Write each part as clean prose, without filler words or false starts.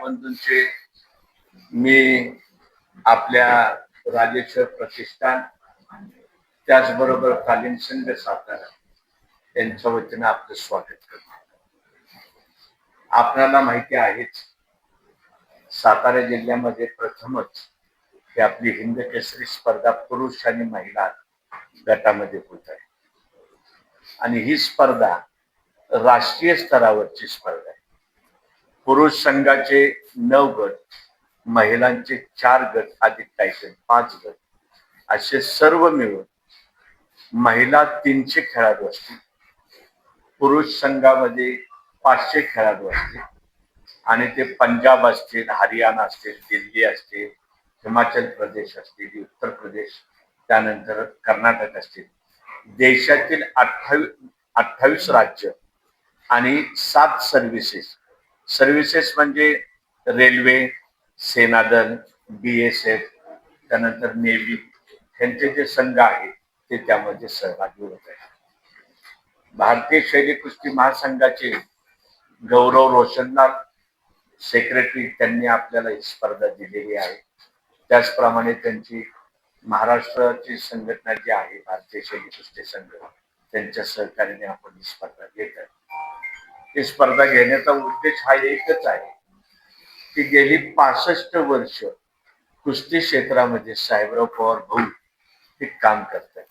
बंधूंचे मी आपल्या राजेश्वर प्रतिष्ठान त्याचबरोबर तालीम संघ सातारा यांच्या वतीनं आपलं स्वागत करतो. आपल्याला माहिती आहेच, सातारा जिल्ह्यामध्ये प्रथमच ही आपली हिंद केसरी स्पर्धा पुरुष आणि महिला गटामध्ये होत आहे आणि ही स्पर्धा राष्ट्रीय स्तरावरची स्पर्धा आहे. पुरुष संघाचे 9 गट, महिलांचे 4 गट अधिक टायटल 5 गट असे सर्व मिळून महिला 300 खेळाडू असतील, पुरुष संघामध्ये 500 खेळाडू असतील आणि ते पंजाब असतील, हरियाणा असतील, दिल्ली असतील, हिमाचल प्रदेश असतील, उत्तर प्रदेश, त्यानंतर कर्नाटक असतील, देशातील 28 राज्य आणि 7 सर्व्हिसेस म्हणजे रेल्वे, सेनादल, BSF, त्यानंतर नेव्ही, यांचे जे संघ आहेत ते त्यामध्ये सहभागी होत आहेत. भारतीय शैली कुस्ती महासंघाचे गौरव रोशनलाल सेक्रेटरी त्यांनी आपल्याला ही स्पर्धा दिलेली आहे. त्याचप्रमाणे त्यांची महाराष्ट्राची संघटना जी आहे भारतीय शैली कुस्ती संघ, त्यांच्या सहकार्याने आपण ही स्पर्धा घेत आहे. ही स्पर्धा घेण्याचा उद्देश हा एकच आहे की गेली 65 वर्ष कुस्ती क्षेत्रामध्ये साहेबराव पवार भाऊ हे काम करतात.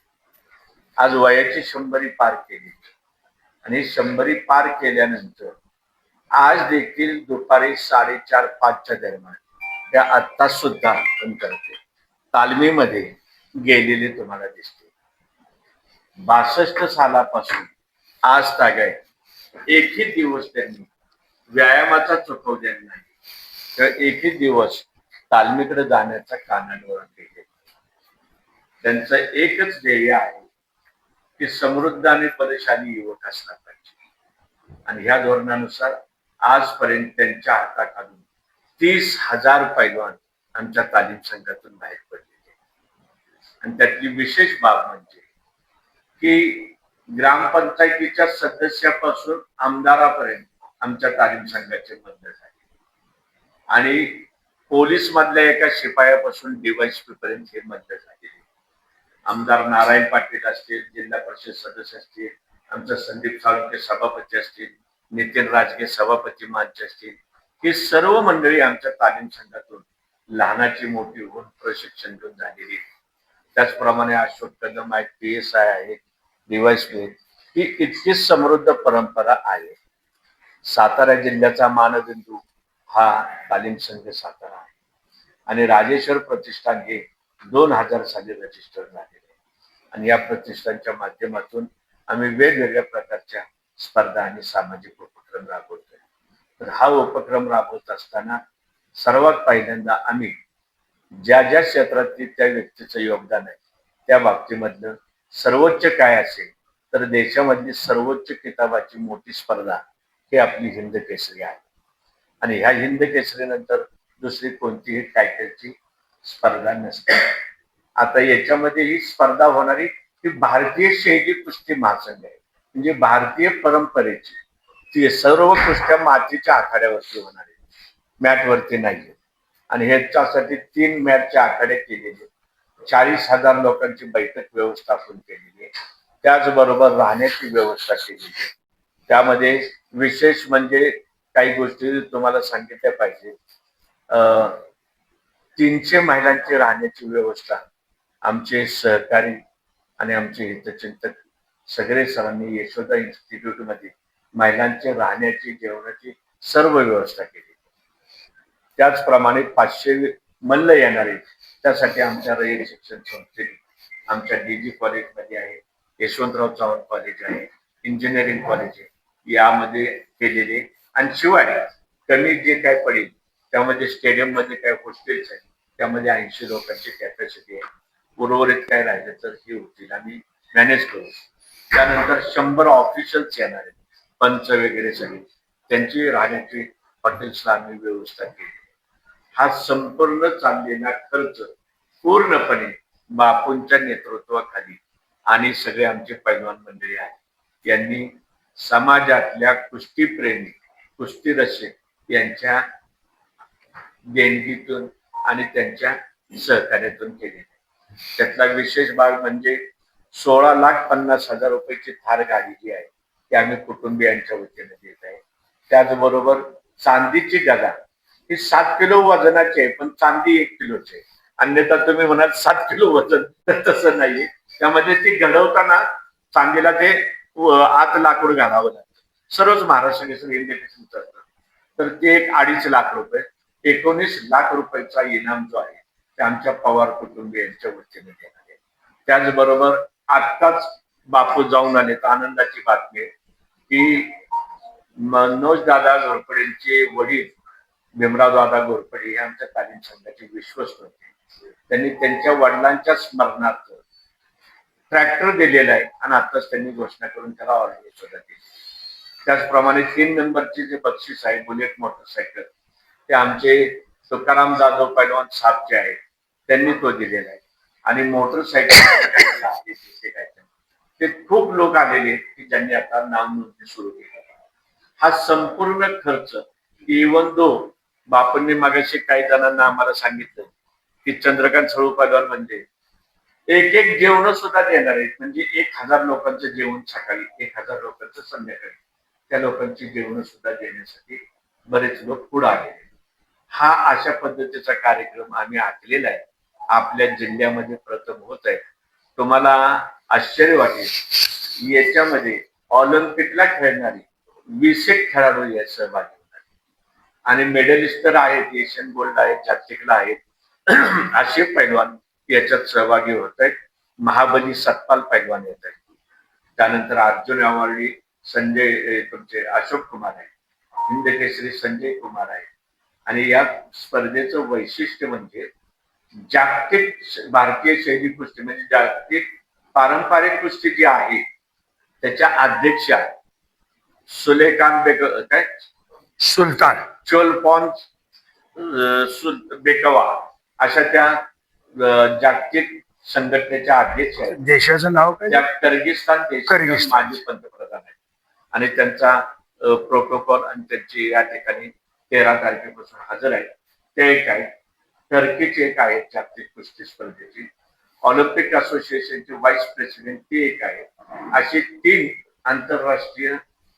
आज वयाची 100 पार केली आणि 100 पार केल्यानंतर आज देखील दुपारी 4:30-5च्या दरम्यान त्या आत्ता सुद्धा आपण करते तालमीमध्ये गेलेले तुम्हाला दिसते. 62 सालापासून आज तागायत एकही दिवस त्यांनी व्यायामाचा चुकवलेला नाही, तर एकही दिवस तालमीकडे जाण्याचा कानाडोळा केले. त्यांचं एकच ध्येय आहे की समृद्ध आणि बलशाली युवक असला पाहिजे आणि ह्या धोरणानुसार आजपर्यंत त्यांच्या हाताखालून 30,000 पैलवान आमच्या तालीम संघातून बाहेर पडलेले. आणि त्यातली विशेष बाब म्हणजे की ग्रामपंचायतीच्या सदस्यापासून आमदारापर्यंत आमच्या तालीम संघाचे बंद झाले आणि पोलीस मधल्या एका शिपायापासून DYSP पर्यंत हे बंद झाले. आमदार नारायण पाटील असतील, जिल्हा परिषद सदस्य असतील, आमचं संदीप साळुंखे सभापती असतील, नितीन राजगे सभापती मंच असतील, ही सर्व मंडळी आमच्या तालीम संघातून लहानाची मोठी होऊन प्रशिक्षण घेऊन झालेली. त्याचप्रमाणे अशोक कदम आहेत, PSI आहेत, DYSP, ही इतकी समृद्ध परंपरा आहे. सातारा जिल्ह्याचा मानबिंदू हा तालीम संघ सातारा आहे आणि राजेश्वर प्रतिष्ठान हे 2000 साली रजिस्टर झालेले आणि या प्रतिष्ठानच्या माध्यमातून आम्ही वेगवेगळ्या प्रकारच्या स्पर्धा आणि सामाजिक उपक्रम राबवतोय. तर हा उपक्रम राबवत असताना सर्वात पहिल्यांदा आम्ही ज्या ज्या क्षेत्रातील त्या व्यक्तीचं योगदान आहे त्या बाबतीमधलं सर्वोच्च काय असेल तर देशामधली सर्वोच्च किताबाची मोठी स्पर्धा ही आपली हिंद केसरी आहे आणि ह्या हिंद केसरीनंतर दुसरी कोणतीही टायटलची स्पर्धा नसते. आता याच्यामध्ये ही स्पर्धा होणारी ही भारतीय शैली कुस्ती महासंघ आहे, म्हणजे भारतीय परंपरेची ती सर्व कुस्त्या मातीच्या आखाड्यावरती होणार आहे, मॅटवरती नाहीये. आणि ह्याच्यासाठी 3 मॅचचे आखाडे केलेले, 40,000 लोकांची बैठक व्यवस्थापन केलेली आहे, त्याचबरोबर राहण्याची व्यवस्था केलेली आहे. त्यामध्ये विशेष म्हणजे काही गोष्टी तुम्हाला सांगितल्या पाहिजे. 300 महिलांची राहण्याची व्यवस्था आमचे सहकारी आणि आमचे हितचिंतक सगळे सरांनी यशोदा इन्स्टिट्यूट मध्ये महिलांची राहण्याची, जेवणाची सर्व व्यवस्था केली. त्याचप्रमाणे 500 मल्ल येणारे त्यासाठी आमच्या रयत शिक्षण संस्थेने आमच्या DG कॉलेजमध्ये आहे, यशवंतराव चव्हाण कॉलेज आहे, इंजिनिअरिंग कॉलेज आहे, यामध्ये केलेले. आणि शिवाय कमी जे काय पडेल त्यामध्ये स्टेडियम मध्ये काय हॉस्टेल्स आहे त्यामध्ये 80 लोकांची कॅपॅसिटी आहे. उर्वरित काय राहिलं तर हे होतील आम्ही मॅनेज करू. त्यानंतर 100 ऑफिशियल्स येणार आहेत, पंच वगैरे सगळे, त्यांची राहण्याची हॉटेल्सला आम्ही व्यवस्था केली. हा संपूर्ण चाललेला खर्च पूर्णपणे बापूंच्या नेतृत्वाखाली आणि सगळे आमचे पैलवान मंडळी आहेत यांनी समाजातल्या कुस्तीप्रेमी, कुस्ती रसिक यांच्या देणगीतून आणि त्यांच्या सहकार्यातून केलेली. त्यातला विशेष भाग म्हणजे 16,50,000 रुपयाची थार गाडी जी आहे ती आम्ही कुटुंबियांच्या वतीने देत आहे. त्याचबरोबर चांदीची गदा ही 7 किलो वजनाची आहे, पण चांदी 1 किलोची आहे. अन्यथा तुम्ही म्हणाल 7 किलो वजन, तर तसं नाहीये. त्यामध्ये ती घडवताना चांदीला ते आत लाकूड घालावं लागतं. सर्वच महाराष्ट्र केसरी हिंद केसरी असतं. तर ते एक 2.5 लाख रुपये, 19 लाख रुपयाचा इनाम जो आहे ते आमच्या पवार कुटुंबियांच्या वतीने देण्यात आहे. त्याचबरोबर आत्ताच बापू जाऊन आले, तर आनंदाची बातमी आहे की मनोज दादा घोरपडेंचे वडील भीमराव दादा घोरपडे हे आमच्या तालीम संघाचे विश्वस्त होते. त्यांनी त्यांच्या वडिलांच्या स्मरणार्थ ट्रॅक्टर दिलेला आहे आणि आताच त्यांनी घोषणा करून त्याला ऑर्डर सुद्धा दिली. त्याचप्रमाणे 3 नंबरचे जे बक्षीस आहे बुलेट मोटरसायकल ते आमचे तुकाराम जाधव पैलवान साहेबचे आहे, त्यांनी तो दिलेला आहे. आणि मोटरसायकल ते खूप लोक आलेले की ज्यांनी आता नाव नोंदणी सुरू केली. हा संपूर्ण खर्च इवन दो बापूंनी मागाशी काही जणांना आम्हाला सांगितलं की चंद्रकांत सळू पैलवान म्हणजे एक एक जेवण सुद्धा देणार आहेत. म्हणजे 1,000 लोकांचं जेवण सकाळी, 1,000 लोकांचं संध्याकाळी, त्या लोकांची जेवण सुद्धा देण्यासाठी बरेच लोक पुढे आले. हा अशा पद्धतीचा कार्यक्रम आम्ही आखलेला आहे. आपल्या जिल्ह्यामध्ये प्रथम होत आहे. तुम्हाला आश्चर्य वाटेल, याच्यामध्ये ऑलिम्पिकला खेळणारी 20 खेळाडू या सहभागी होतात आणि मेडलिस्ट तर आहेत, एशियन गोल्ड आहेत, जागतिकला आहेत असे पैलवान याच्यात सहभागी होत आहेत. महाबली सतपाल पैलवान येत आहेत. त्यानंतर अर्जुन अवॉर्डी संजय तुमचे अशोक कुमार आहे, हिंद केसरी संजय कुमार आहे. आणि या स्पर्धेचं वैशिष्ट्य म्हणजे जागतिक भारतीय शैली कुस्ती म्हणजे जागतिक पारंपरिक कुस्ती जी आहे त्याच्या अध्यक्षा सुलेखान काय सुलतान चोलपॉन बेकवा अशा त्या जागतिक संघटनेच्या अध्यक्ष आहेत. देशाचं नाव काय? त्या कर्गिस्तान देशाचे माजी पंतप्रधान आहेत. आणि त्यांचा प्रोटोकॉल आणि त्यांची या ठिकाणी 13 तारखेपासून हजर आहे. ते एक आहे. टर्कीचे एक आहेत जागतिक कुस्ती स्पर्धेची. ऑलिम्पिक असोसिएशनचे व्हाईस प्रेसिडेंट ते एक आहे. अशी 3 आंतरराष्ट्रीय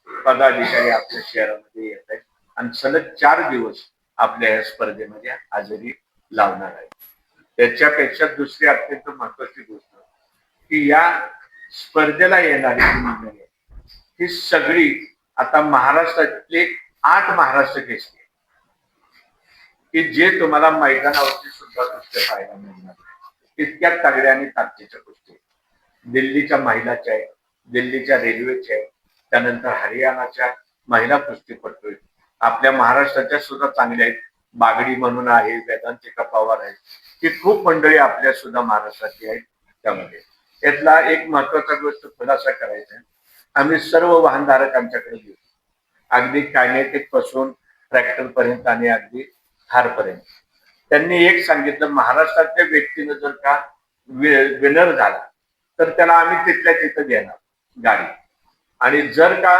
पदाधिकारी आपल्या शहरामध्ये येत आहेत आणि सलग 4 दिवस आपल्या या स्पर्धेमध्ये हजेरी लावणार आहे. त्याच्यापेक्षा दुसरी अत्यंत महत्वाची गोष्ट की या स्पर्धेला येणारी मंडळी ही सगळी आता महाराष्ट्रातले 8 महाराष्ट्र केसरी की जे तुम्हाला मैदानावरती सुद्धा कुस्त्या पाहायला मिळणार. इतक्या तगड्या आणि ताकदीच्या कुस्ती दिल्लीच्या महिलाच्या आहेत, दिल्लीच्या रेल्वेच्या आहेत, त्यानंतर हरियाणाच्या महिला कुस्तीपटू आहेत, आपल्या महाराष्ट्राच्या सुद्धा चांगल्या आहेत. बागडी म्हणून आहे, वेदांतिका पवार आहेत, ही खूप मंडळी आपल्या सुद्धा महाराष्ट्रातली आहेत. त्यामध्ये यातला एक महत्वाचा गोष्ट खुलासा करायचा आहे, आम्ही सर्व वाहनधारक आमच्याकडे घेऊ, अगदी कायनेटिक पासून ट्रॅक्टर पर्यंत आणि अगदी थार पर्यंत. त्यांनी एक सांगितलं, महाराष्ट्रातल्या व्यक्तीनं जर का विनर झाला तर त्याला आम्ही तिथल्या तिथं देणार गाडी, आणि जर का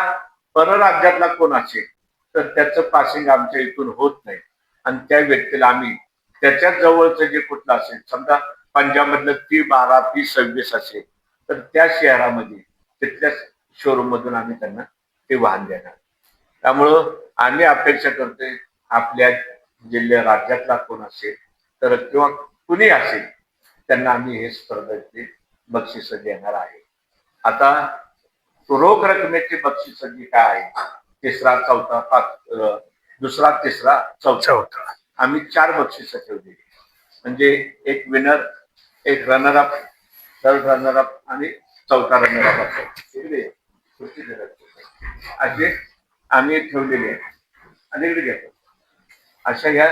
परराज्यातला कोण असेल तर त्याचं पासिंग आमच्या इथून होत नाही आणि त्या व्यक्तीला आम्ही त्याच्या जवळचं जे कुठलं असेल, समजा पंजाब मधलं P12 P26 असेल तर त्या शहरामध्ये तिथल्या शोरूम मधून आम्ही त्यांना ते वाहन देणार. त्यामुळं आम्ही अपेक्षा करतोय आपल्या जिल्ह्या राज्यातला कोण असेल तर किंवा कुणी असेल त्यांना आम्ही हे स्पर्धेचे बक्षीस देणार आहे. आता रोख रकमेची बक्षीस जी काय आहे, तिसरा चौथा दुसरा तिसरा चौथा आम्ही 4 बक्षीस ठेवलेली. म्हणजे एक विनर, एक रनरअप, थर्ड रनरअप आणि चौथा रनरअप असे आम्ही ठेवलेले आहे. आणि इकडे घेतो अशा ह्या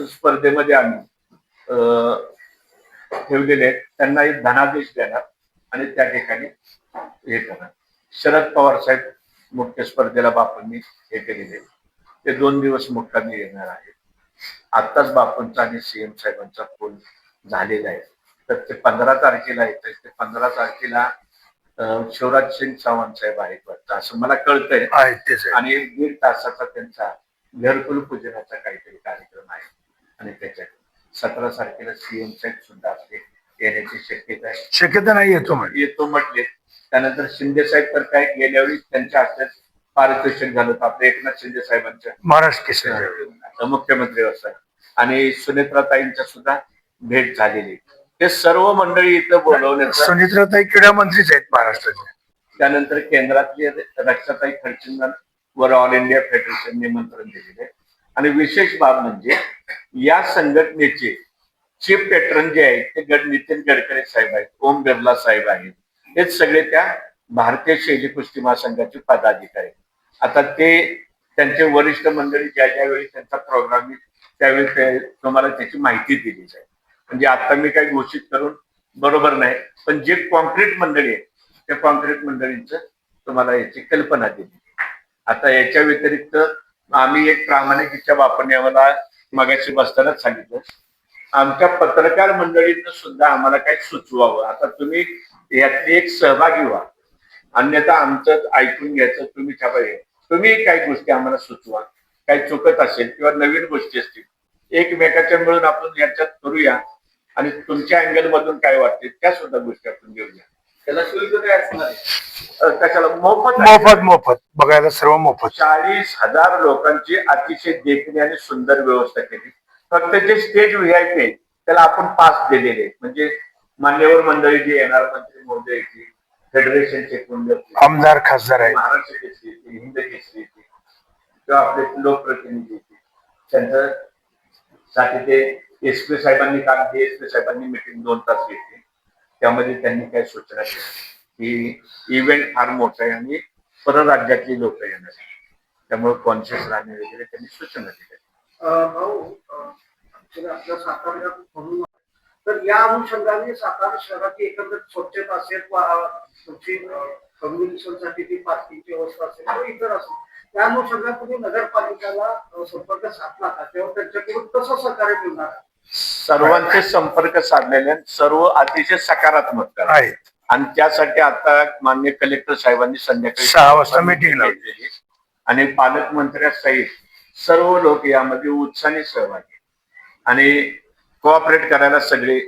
स्पर्धेमध्ये आम्ही ठेवलेले आहेत. त्यांना एक धनादेश देणार आणि त्या ठिकाणी हे करणार. शरद पवार साहेब मुख्य स्पर्धेला बापूंनी हे केलेले, ते 2 दिवस मुक्कामी येणार आहेत. आत्ताच बापूंचा आणि सीएम साहेबांचा फोन झालेला आहे. तर ते 15 तारखेला येत आहेत. ते 15 तारखेला शिवराज सिंग चौहान साहेब आहेत वाटतं असं मला कळतंय. आणि 1.5 तासाचा त्यांचा घरकुल पूजनाचा काहीतरी कार्यक्रम आहे. 17 तारखेला सीएम साहेब सुद्धा आपले येण्याची शक्यता आहे. शक्यता नाही येतो म्हणजे येतो म्हटले. त्यानंतर शिंदे साहेब तर काय गेल्या वेळी त्यांच्या हस्ते पारितोषिक झालं होतं आपल्या एकनाथ शिंदे साहेबांच्या महाराष्ट्र केसरी मुख्यमंत्री असतात आणि सुनेत्राताईंच्या सुद्धा भेट झालेली. ते सर्व मंडळी इथं बोलवण्यात. सुनित्राताई क्रीडा मंत्रीच आहेत महाराष्ट्राचे. त्यानंतर केंद्रातले रक्षाताई खडचंदन वर ऑल इंडिया फेडरेशन निमंत्रण दिलेले आहे. आणि विशेष बाब म्हणजे या संघटनेचे चीफ पेट्रन जे आहेत ते नितीन गडकरी साहेब आहेत, ओम बिर्ला साहेब आहेत. हेच सगळे त्या भारतीय शैली कुस्ती महासंघाचे पदाधिकारी. आता ते त्यांचे वरिष्ठ मंडळी ज्या ज्यावेळी त्यांचा प्रोग्राम त्यावेळी तुम्हाला त्याची माहिती दिली जाईल. म्हणजे आता मी काही घोषित करून बरोबर नाही, पण जे कॉन्क्रीट मंडळी आहे त्या कॉन्क्रीट मंडळींचं तुम्हाला याची कल्पना दिली. आता याच्या व्यतिरिक्त आम्ही एक प्रामाणिकच्या बापाने आम्हाला मगाशी बसतानाच सांगितलं, आमच्या पत्रकार मंडळींना सुद्धा आम्हाला काही सुचवावं. आता तुम्ही यातली एक सहभागी व्हा, अन्यथा आमचं ऐकून घ्यायचं तुम्ही तुम्ही काही गोष्टी आम्हाला सुचवा, काही चुकत असेल किंवा नवीन गोष्टी असतील एकमेकाच्या मिळून आपण याच्यात करूया आणि तुमच्या अँगल मधून काय वाटते त्या सुद्धा गोष्टी आपण घेऊया. त्याला शुल्क काय असणार आहे? कशाला? मोफत बघायला सर्व मोफत. 40,000 लोकांची अतिशय देखणी आणि सुंदर व्यवस्था केली. फक्त जे स्टेज व्हीआयपी आहे त्याला आपण पास दिलेले, म्हणजे मान्यवर मंडळी जे येणार, मंत्री महोदय फेडरेशनचे आमदार खासदार आहेत, महाराष्ट्र केसरी येते, हिंद केसरी येते किंवा आपले लोकप्रतिनिधी येते, त्यांच्या साठी ते एसपी साहेबांनी काल एसपी साहेबांनी मिटिंग 2 तास घेतली. त्यामध्ये त्यांनी काय सूचना केली की इव्हेंट फार मोठा आहे आणि परराज्यातली लोक येणार, त्यामुळे कॉन्शियस राहणे वगैरे त्यांनी सूचना दिल्या. आपल्या सातारा तर या अनुषंगाने सातारा शहराची एकंदर स्वच्छता असेल, कम्युनिकेशनसाठी ती पार्किंगची व्यवस्था असेल किंवा इतर असेल, त्या अनुषंगाने तुम्ही नगरपालिकेला संपर्क साधला का? तेव्हा त्यांच्याकडून कसं सहकार्य मिळणार? सर्वांचे संपर्क साधलेले सर्व अतिशय सकारात्मक आहेत आणि त्यासाठी आता माननीय कलेक्टर साहेबांनी संध्याकाळी 6 वाजता मीटिंग लावली आणि पालकमंत्र्यांसहित सर्व लोक यामध्ये उत्साहाने सहभागी आणि कोऑपरेट करायला सगळे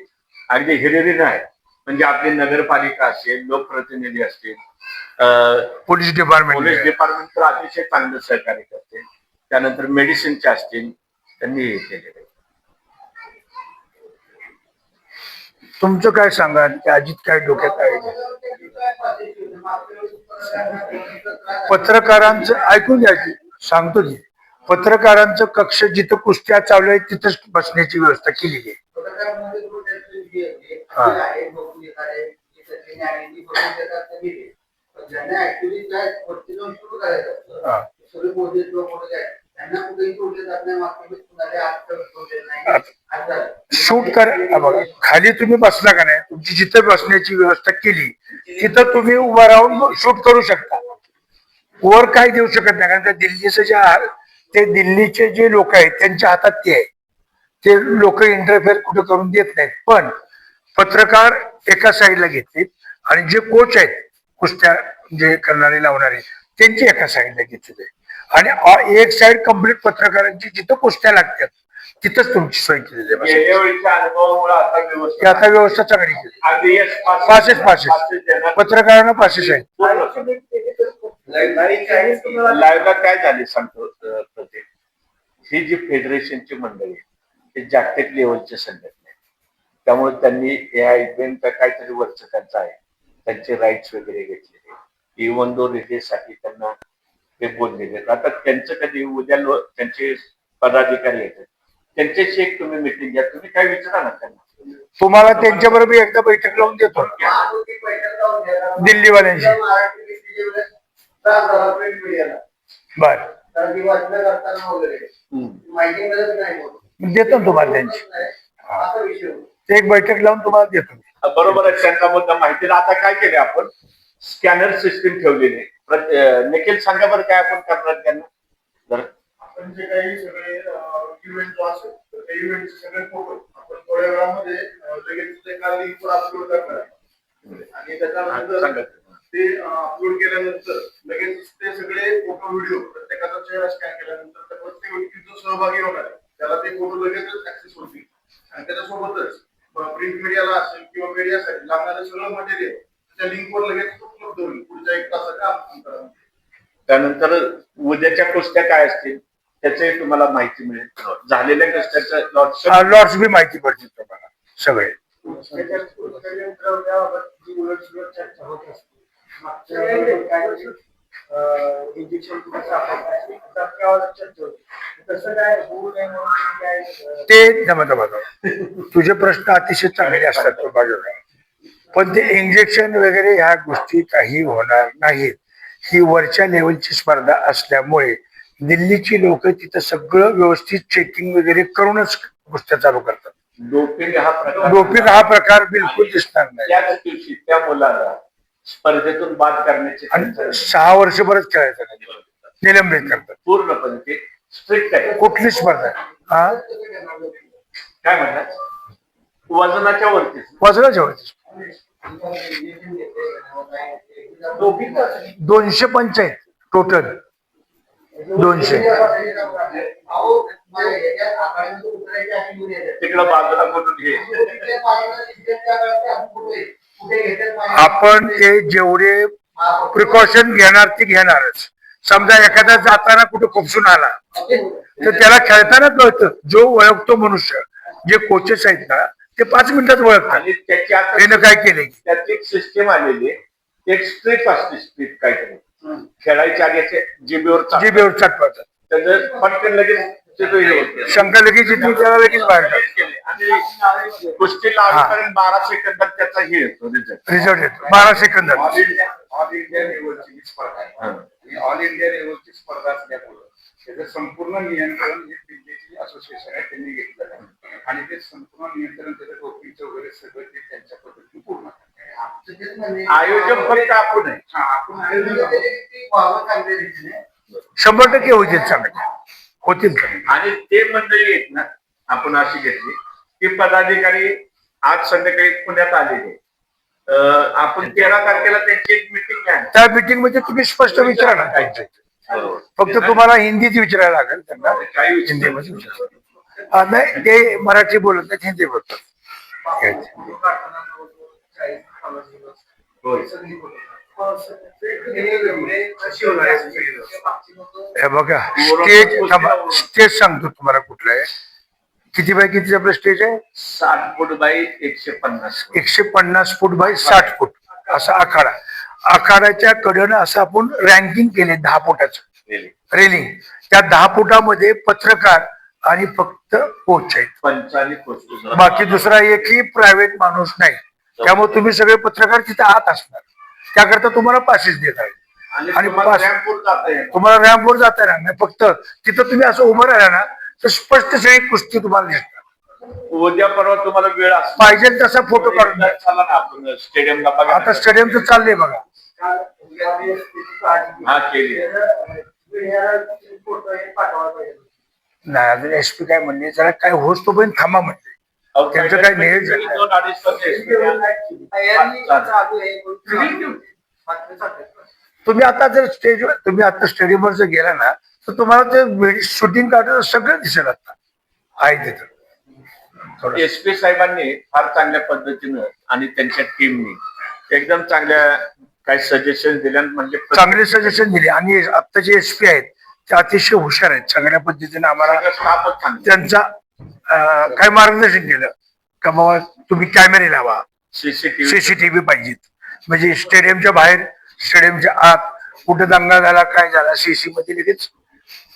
अगदी हिरिरीने आहे. म्हणजे आपली नगरपालिका असेल, लोकप्रतिनिधी असतील, पोलीस डिपार्टमेंट तर अतिशय चांगलं सहकार्य करते. त्यानंतर मेडिसिनचे असतील, त्यांनी हे केलेलं. तुमचं काय सांगा की अजित काय डोक्यात आहे? पत्रकारांचं ऐकून घ्या की सांगतो की पत्रकारांचं कक्ष जिथं कुस्त्या चालू आहे तिथंच बसण्याची व्यवस्था केलेली आहे. शूट कर बघा, खाली तुम्ही बसला का नाही, तुमची जिथं बसण्याची व्यवस्था केली तिथं तुम्ही उभा राहून शूट करू शकता. वर काय देऊ शकत नाही, कारण दिल्लीचं ते दिल्लीचे जे लोक आहेत त्यांच्या हातात ते आहे, ते लोक इंटरफेअर कुठं करून देत नाहीत. पण पत्रकार एका साईडला घेतले आणि जे कोच आहेत कुस्त्या जे करणारे लावणारे त्यांची एका साईडला घेतलेले आणि एक साईड कंप्लीट पत्रकारांची जिथं कुस्त्या लागतात तिथंच तुमची सोय केलेली आहे. आता व्यवस्था चांगली केली. पासेस पत्रकारांना पासेस आहेत. लाईव्हला काय झाले सांगतो प्रत्येक, ही जी फेडरेशनची मंडळी आहे ते जागतिक लेवलचे संघटना आहे, त्यामुळे त्यांनी या इव्हेंटचा काहीतरी वर्ष त्यांचा आहे, त्यांचे राईट्स वगैरे घेतलेले, इव्हन दो रिलीजसाठी त्यांना ते बोललेले. आता त्यांचं कधी उद्या त्यांचे पदाधिकारी येतात त्यांच्याशी एक तुम्ही मिटिंग घ्या, तुम्ही काय विचारा ना त्यांना, तुम्हाला त्यांच्या बरोबर एकदा बैठक लावून देतो दिल्लीवाल्यांची. बर देतो तुम्हाला त्यांची एक बैठक लावून तुम्हाला देतो. बरोबर आहे, त्यांचा मुद्दा माहिती. आता काय केले आपण, स्कॅनर सिस्टीम ठेवलेली. निखिल सांगा बरं काय आपण करणार त्यांना? जर आपण जे काही सगळे इव्हेंट जो असेल तर त्या इव्हेंटचे सगळे फोटो आपण थोड्या वेळामध्ये लगेच एका लिंकवर अपलोड करणार आणि त्याच्यानंतर ते अपलोड केल्यानंतर लगेच ते सगळे फोटो व्हिडिओ प्रत्येकाचा चेहरा स्कॅन केल्यानंतर प्रत्येक व्यक्ती जो सहभागी होणार आहे त्याला ते फोटो लगेचच ऍक्सेस होतील आणि त्यानंतर उद्याच्या कुस्त्या काय असतील त्याचंही तुम्हाला माहिती मिळेल. झालेल्या कुस्त्याचं लॉट्स बी माहिती पडतील तुम्हाला सगळे. चर्चा होत असते मागच्या वेळेस काय इंजेक्शन चर्चा होती तसं काय होऊ नये म्हणून काय ते जमत तुझे प्रश्न अतिशय चांगले असतात तो बाजूला, पण ते इंजेक्शन वगैरे ह्या गोष्टी काही होणार नाहीत. ही वरच्या लेवलची स्पर्धा असल्यामुळे दिल्लीची लोक तिथं सगळं व्यवस्थित चेकिंग वगैरे करूनच कुस्त्या चालू करतात. डोपिंग हा प्रकार बिलकुल दिसणार नाही. त्याच दिवशी त्या मुलाला स्पर्धेतून बाद करण्याचे आणि 6 वर्ष परत खेळायचं नाही, निलंबित करतात पूर्णपणे ते स्ट्रिक्ट आहे. कुठली स्पर्धा हा काय म्हणतात वजनाच्या वरतीच वजनाच्या वरती 285 टोटल 200. तिकडं बाजूला करून घे. आपण ते जेवढे प्रिकॉशन घेणार ते घेणारच. समजा एखादा जाताना कुठे खुपसून आला तर त्याला खेळताना कळतं. जो ओळखतो मनुष्य, जे कोचेस आहेत ना ते 5 मिनिटात ओळखतात आणि त्याची आता त्यानं काय केले. त्याची एक सिस्टीम आलेली आहे. एक स्ट्रीप असते, स्ट्रीप काहीतरी खेळायच्या आधी जिबीवर जीबीवर चाटपातात. त्याचं पटकन लगेच शंका लगेच येते, त्याला लगेच बाहेर काढतात. आणि कुस्ती लावण्यापर्यंत 12 सेकंदात त्याचा हे येतो रिझल्ट. रिझल्ट येतो 12 सेकंदात. ऑल इंडिया लेवलची स्पर्धा आहे आणि ऑल इंडिया लेवलची स्पर्धा असल्यामुळं त्याचं संपूर्ण नियंत्रण हे दिल्लीची असोसिएशन आहे त्यांनी घेतलेलं आहे आणि ते संपूर्ण नियंत्रण त्याचं डोपिंगचं वगैरे सगळं ते त्यांच्या पद्धतीने पूर्ण करतात. आयोजक फक्त आपण आहे. आपण आयोजन 100% होतील चांगले होतील. आणि ते मंडळी आहेत ना, आपण अशी घेतली की पदाधिकारी आज संध्याकाळी पुण्यात आलेले. आपण 13 तारखेला त्यांची एक मिटिंग घ्या. त्या मीटिंग मध्ये तुम्ही स्पष्ट विचारा ना काय ते. फक्त तुम्हाला हिंदीत विचारायला लागेल त्यांना. हिंदीमध्ये विचारा. नाही ते मराठी बोलत नाही, हिंदी बोलतात. हे बघा स्टेज सांगतो तुम्हाला कुठलं आहे. किती बाय किती आपलं स्टेज आहे. 60 foot by 150 foot. 150 foot by 60 फूट असा आखाडा. आखाड्याच्या कडेनं असं आपण रँकिंग केले 10 फुटाचं रेलिंग. त्या 10 फुटामध्ये पत्रकार आणि फक्त कोच आहेत. 45 बाकी दुसरा एकही प्रायव्हेट माणूस नाही. त्यामुळे तुम्ही सगळे पत्रकार तिथे आत असणार. त्याकरता तुम्हाला पासेस देत आहेत. आणि तुम्हाला रॅम्पवर जाता येणार नाही. फक्त तिथं तुम्ही असं उभं राहिला ना तर स्पष्ट सगळी कुस्ती तुम्हाला दिसणार. उद्या परवा तुम्हाला वेळ पाहिजे तसा फोटो काढून द्या. चला ना आपण स्टेडियमला बघा. आता स्टेडियमचं चाललंय बघा. हा केली. नाही अजून एसपी काय म्हणले जरा काय होस तोपर्यंत थांबा म्हणते. त्यांचं काय नियोजन तुम्ही आता जर स्टेजवर तुम्ही आता स्टेडियमवर जर गेला ना तर तुम्हाला ते शूटिंग काढायला सगळं दिसेल. आता आहे तिथं. एसपी साहेबांनी फार चांगल्या पद्धतीनं आणि त्यांच्या टीमनी एकदम चांगल्या काही सजेशन दिल्या. म्हणजे चांगले सजेशन दिले. आणि आता जे एसपी आहेत ते अतिशय हुशार आहेत. चांगल्या पद्धतीने आम्हाला स्टाफच चांगला. त्यांचा काय मार्गदर्शन केलं का बाबा तुम्ही कॅमेरे लावा, सीसीटीव्ही पाहिजेत. म्हणजे स्टेडियमच्या बाहेर स्टेडियमच्या आत कुठं दंगा झाला काय झाला सीसी मध्ये लगेच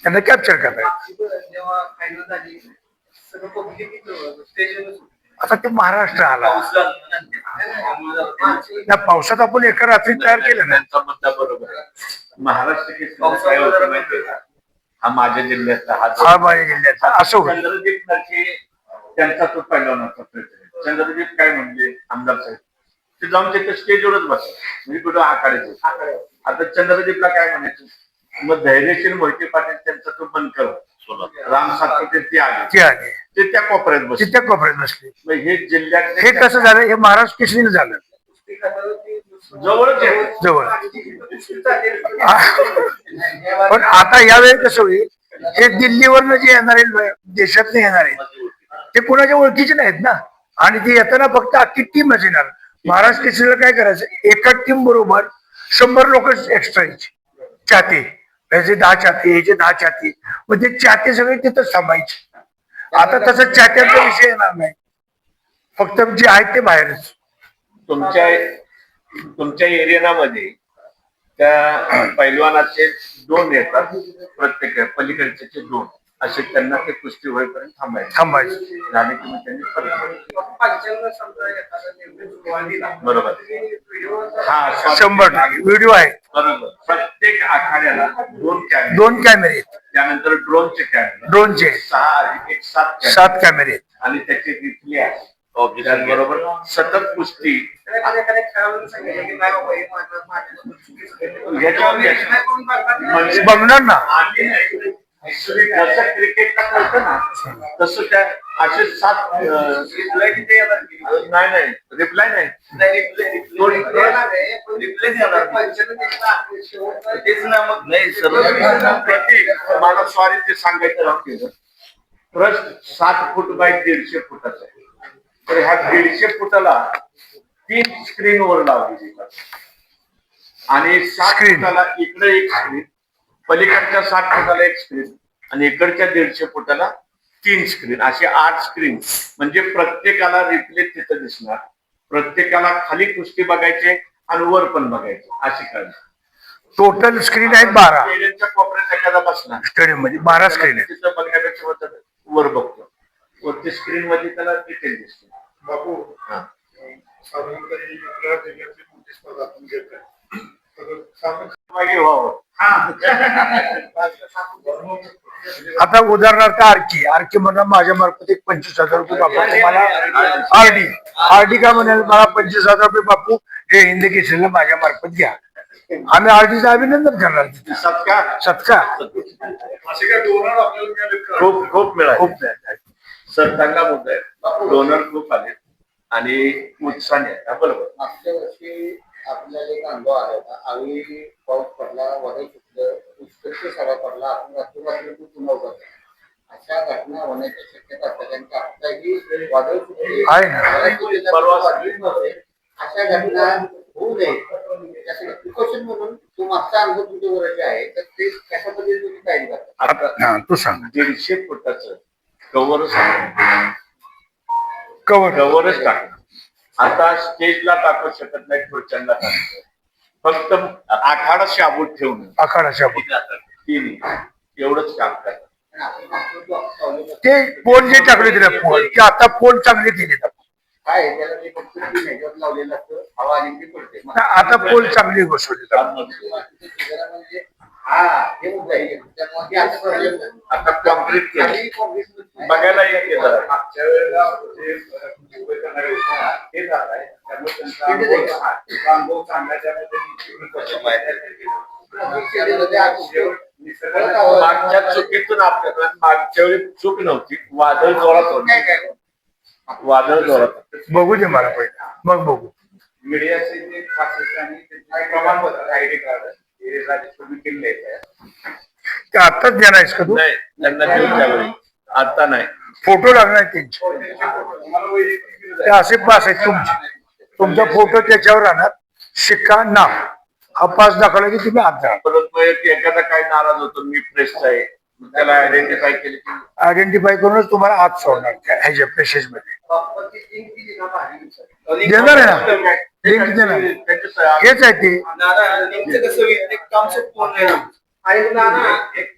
त्यांना कॅप्चर करता. आता ते महाराष्ट्र आला. त्या पावसात आपण एका रात्री तयार केलं ना. त्यांचा मुद्दा बरोबर आहे. महाराष्ट्र केसरी काय होतं माहितीये का, हा माझ्या जिल्ह्यातला हा माझ्या जिल्ह्यातला असं होतं. चंद्रदीप नरके त्यांचा तो पहिलवानाचा प्रयत्न. चंद्रदीप काय म्हणले आमदार साहेब ते जाऊन तिथे स्टेजवरच बस म्हणजे कुठं आखाड्याचे. आता चंद्रदीपला काय म्हणायचं मग धैर्यशील मोहिते पाटील त्यांचा तो बंद कर. राम सातपुते ते आले ते त्या कोपऱ्यात बसले. त्या कोपऱ्यात बसले. मग हे जिल्ह्यात हे कसं झालं. हे महाराष्ट्र केसरीनं झालं. जवळच आहे. जवळ. पण आता यावेळी कसं होईल हे दिल्लीवरनं जे येणारे देशात येणारे ते कोणाच्या ओळखीचे नाहीत ना. आणि ते येताना फक्त अख्खी टीमच येणार. महाराष्ट्र केसरीला काय करायचं एका टीम बरोबर 100 लोक एक्स्ट्रा यायचे चाहते याचे 10 छाती, याचे 10 छाती, मग ते छाती सगळे तिथंच थांबायचे. आता तसं छात्यांचा विषय येणार नाही, फक्त जे आहेत ते बाहेरच. तुमच्या तुमच्या एरियामध्ये त्या पैलवानाचे 2 येतात, प्रत्येक पलीकडचे 2 असे, त्यांना ते कुस्ती होईपर्यंत थांबायचं. झाले की मग त्यांनी परत पाचव्यांदा समजा एखादा निर्णय सुरुवात दिला. बरोबर. हा 100% व्हिडिओ आहे. बरोबर. प्रत्येक आखाड्याला 2 कॅमेरे, 2 कॅमेरे आहेत, त्यानंतर ड्रोनचे कॅमेरे, ड्रोनचे 7 कॅमेरे आहेत. आणि त्याचे रिप्ले त्याचबरोबर सतत कुस्ती एखाद्या खेळाडूने सांगितलं की नाही बाबा हे माझ्या ह्याच्यावर म्हणजे बघणार ना. जसं क्रिकेटला कळतं ना, तसं त्या असे 7 रिप्लाय नाही रिप्लाय नाही तेच ना. मग नाही सर, मला सॉरी ते सांगायचं राहते. ट्रस्ट 7 फूट बाय 150 फुटाचा आहे. तर ह्या 150 फुटाला 3 स्क्रीन वर लावली आणि 7 Screen. फुटाला इकडे एक स्क्रीन, पलीकडच्या 7 फुटाला एक स्क्रीन आणि इकडच्या 150 फुटाला 3 स्क्रीन, असे 8 स्क्रीन. म्हणजे प्रत्येकाला रिप्ले तिथं दिसणार, प्रत्येकाला खाली कुस्ती बघायचे आणि वर पण बघायचे, अशी काळजी. टोटल स्क्रीन आहेत 12. स्टेडियमच्या कोपऱ्यात एखादा बसला स्टेडियम मध्ये 12 स्क्रीन आहेत. तिथं बघण्यापेक्षा मग त्याला वर बघतो, वरती स्क्रीन मध्ये त्याला डिटेल दिसते. बापू, हा. साधारणतः ही आपल्या जिल्ह्यातली मोठी स्पर्धा आपण घेत आहे. तर साधारण मागे व्हावं. आता उदाहरणार्थ आरकी म्हणा, माझ्या मार्फत एक 25,000 रुपये बापू तुम्हाला आरडी का म्हणाल, मला 25,000 रुपये बापू हे हिंद केसरीला माझ्या मार्फत घ्या. आम्ही आरडीचं अभिनंदन करणार तिथे. सत्कार सत्कार असे काय डोनर आपल्याला मिळाले का? खूप खूप मिळाले. खूप मिळाले. सर चांगला मुद्दा आहे. डोनर खूप आले आणि उत्साह आहे. बरोबर. मागच्या वर्षी आपल्याला एक अनुभव आला होता. आम्ही पाऊस पडला, वादळ सुटलं, उत्कृष्ट सभा पडला, आपण राष्ट्रवादी पुन्हा उभा केला. अशा घटना होण्याची शक्यता असते, कारण की आत्ताही वादळ सुटली आहे ना. परवा अशा घटना होऊ नये त्यासाठी प्रिकॉशन म्हणून तो मागचा अनुभव तुमच्यावर जे आहे, तर ते कशा पद्धतीने तुम्ही तयारी करता? आता हा तू सांग. 150 फुटाचं कव्हरच कवर टाकलं. आता स्टेजला टाकू शकत नाही, खुर्च्यांना टाकतो. फक्त आखाडा शाबूत ठेवून आखाडाच्या तिन्ही एवढंच काम करतात. पण आपण मागचा जो पावलेला ते पोल जे टाकले तिला पोल, ते आता पोल चांगले दिले. काय आहे, त्याला ते फक्त मेजर लावलेलं असतं, हवा आली की पडते. आता पोल चांगली बसवले. म्हणजे हा हे मुद्दा आहे. त्यामुळे ते आता problem नाही. आता कॉन्क्रीट केलं, काही काँग्रेसमध्ये बघायला येते जरा. मागच्या वेळेला जे मुंबई करणारे होते, हे जात आहे. त्यामुळे त्यांचा अनुभव चांगला, त्यामुळे त्यांनी precaution केलेलं ते आज मागच्या चुकीतून आपल्याला मागच्या वेळी चूक नव्हती, वादळ जोरात होतं. वादळ जोरात बघू दे मला पहिला, मग बघू. मीडियाचे जे खासियत आणि त्यांचे प्रमाणपत्र आयडी कार्ड हे राज्यसभेत केले आहे. ते आताच देणार आहेस का तू? नाही, त्यांना देऊन त्यावेळी आता नाही. फोटो लागणार त्यांचे, मला वैयक्तिक दिलं ते असे पास आहेत तुमचे. तुमचा फोटो त्याच्यावर राहणार, शिक्का नाव हा पास दाखवला की तुम्ही आत जाणार. परत मग एखादा काय नाराज होतो, मी प्रेसचा आहे, मग त्याला आयडेंटिफाय केले की आयडेंटिफाय करूनच तुम्हाला आत सोडणार ह्याच्या पेशेज मध्ये. बाप्पाची तीन किती नावं आहे. देणार आहे ना, लिंक देणार. त्यांच्या हेच आहे ते. नाना नेमकं कसं होईल, ते काम सोपं नाही. आणि नाना एक